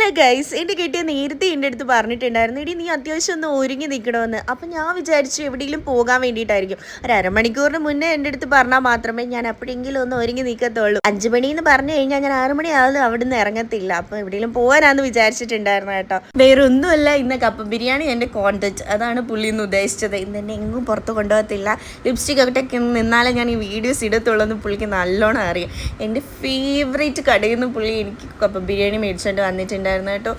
Hello guys, എൻ്റെ കിട്ടിയ നേരത്തെ എൻ്റെ അടുത്ത് പറഞ്ഞിട്ടുണ്ടായിരുന്നു, ഇടി നീ അത്യാവശ്യം ഒന്ന് ഒരുങ്ങി നിൽക്കണമെന്ന്. അപ്പം ഞാൻ വിചാരിച്ചു എവിടെയെങ്കിലും പോകാൻ വേണ്ടിയിട്ടായിരിക്കും. ഒരു അരമണിക്കൂറിന് മുന്നേ എൻ്റെ അടുത്ത് പറഞ്ഞാൽ മാത്രമേ ഞാൻ എപ്പോഴെങ്കിലും ഒന്ന് ഒരുങ്ങി നിൽക്കത്തുള്ളൂ. 5 മണിയെന്ന് പറഞ്ഞു കഴിഞ്ഞാൽ ഞാൻ 6 മണിയാകും അവിടെ നിന്ന് ഇറങ്ങത്തില്ല. അപ്പോൾ എവിടെയെങ്കിലും പോകാനാന്ന് വിചാരിച്ചിട്ടുണ്ടായിരുന്നു കേട്ടോ. വേറെ ഒന്നുമല്ല, ഇന്ന് കപ്പ ബിരിയാണി എൻ്റെ കോണ്ടന്റ്, അതാണ് പുള്ളി ഇന്ന് ഉദ്ദേശിച്ചത്. ഇന്ന് എന്നെ എങ്ങും പുറത്ത് കൊണ്ടുപോകത്തില്ല. ലിപ്സ്റ്റിക് ഒക്കെ നിന്നാലേ ഞാൻ ഈ വീഡിയോസ് ഇടത്തുള്ളൂ എന്ന് പുള്ളിക്ക് നല്ലോണം അറിയാം. എൻ്റെ ഫേവറേറ്റ് കടയിൽ നിന്ന് പുള്ളി എനിക്ക് കപ്പ ബിരിയാണി മേടിച്ചുകൊണ്ട് വന്നിട്ടുണ്ടായിരുന്നു കേട്ടോ.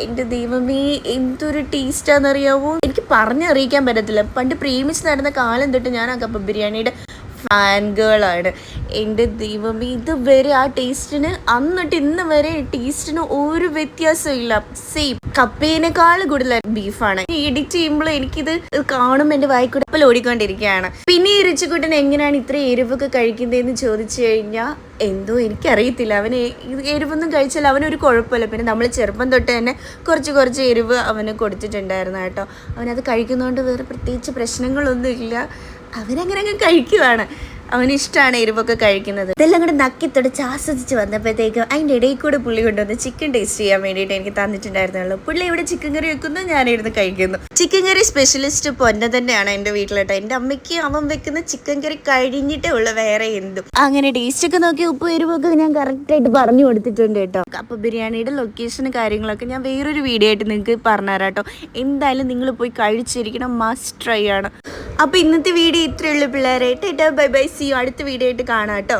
എൻ്റെ ദൈവമേ, എന്തൊരു ടേസ്റ്റാണെന്നറിയാവോ, എനിക്ക് പറഞ്ഞറിയിക്കാൻ പറ്റത്തില്ല. പണ്ട് പ്രേമിച്ച് നടന്ന കാലം തൊട്ട് ഞാൻ ആ കപ്പ ബിരിയാണിയുടെ ഫാൻ ഗേളാണ്. എൻ്റെ ദൈവമേ, ഇതുവരെ ആ ടേസ്റ്റിന് അന്നിട്ട് ഇന്ന് വരെ ടേസ്റ്റിന് ഒരു വ്യത്യാസവും ഇല്ല. സെയിം കപ്പേനേക്കാൾ കൂടുതൽ ബീഫാണ്. എഡിറ്റ് ചെയ്യുമ്പോൾ എനിക്കിത് കാണുമ്പോൾ എൻ്റെ വായിക്കൂടെ അപ്പോൾ ഓടിക്കൊണ്ടിരിക്കുകയാണ്. പിന്നെ ഈ രുചിക്കുട്ടൻ എങ്ങനെയാണ് ഇത്ര എരിവൊക്കെ കഴിക്കുന്നതെന്ന് ചോദിച്ചു കഴിഞ്ഞാൽ എന്തോ എനിക്കറിയത്തില്ല. അവന് എരിവൊന്നും കഴിച്ചാൽ അവനൊരു കുഴപ്പമില്ല. പിന്നെ നമ്മൾ ചെറുപ്പം തൊട്ട് തന്നെ കുറച്ച് എരിവ് അവന് കൊടുത്തിട്ടുണ്ടായിരുന്നു കേട്ടോ. അവനത് കഴിക്കുന്നതുകൊണ്ട് വേറെ പ്രത്യേകിച്ച് പ്രശ്നങ്ങളൊന്നും ഇല്ല. അവനങ്ങനെ കഴിക്കുവാണ്. അവന് ഇഷ്ടമാണ് എരിവൊക്കെ കഴിക്കുന്നത്. ഇതെല്ലാം കൂടെ നക്കി തുടച്ച് ആസ്വദിച്ച് വന്നപ്പോഴത്തേക്കും അതിൻ്റെ ഇടയിൽ കൂടെ പുള്ളി കൊണ്ടുവന്ന് ചിക്കൻ ടേസ്റ്റ് ചെയ്യാൻ വേണ്ടിയിട്ട് എനിക്ക് തന്നിട്ടുണ്ടായിരുന്നുള്ളൂ. പുള്ളി ഇവിടെ ചിക്കൻ കറി വെക്കുന്നു, ഞാനിരുന്ന് കഴിക്കുന്നു. ചിക്കൻ കറി സ്പെഷ്യലിസ്റ്റ് പൊന്ന തന്നെയാണ് എൻ്റെ വീട്ടിലോട്ടോ. എൻ്റെ അമ്മയ്ക്ക് അവൻ വെക്കുന്ന ചിക്കൻ കറി കഴിഞ്ഞിട്ടേ ഉള്ളൂ വേറെ എന്തും. അങ്ങനെ ടേസ്റ്റൊക്കെ നോക്കി ഉപ്പ് എരിവൊക്കെ ഞാൻ കറക്റ്റായിട്ട് പറഞ്ഞു കൊടുത്തിട്ടുണ്ട് കേട്ടോ. അപ്പോൾ ബിരിയാണിയുടെ ലൊക്കേഷനും കാര്യങ്ങളൊക്കെ ഞാൻ വേറൊരു വീഡിയോ ആയിട്ട് നിങ്ങൾക്ക് പറഞ്ഞുതരാം കേട്ടോ. എന്തായാലും നിങ്ങൾ പോയി കഴിച്ചിരിക്കണം, മസ്റ്റ് ട്രൈ ആണ്. അപ്പോൾ ഇന്നത്തെ വീഡിയോ ഇത്രയേ ഉള്ളൂ പിള്ളേരെ. Tata bye bye, see you. അടുത്ത വീഡിയോ ആയിട്ട് കാണാം കേട്ടോ.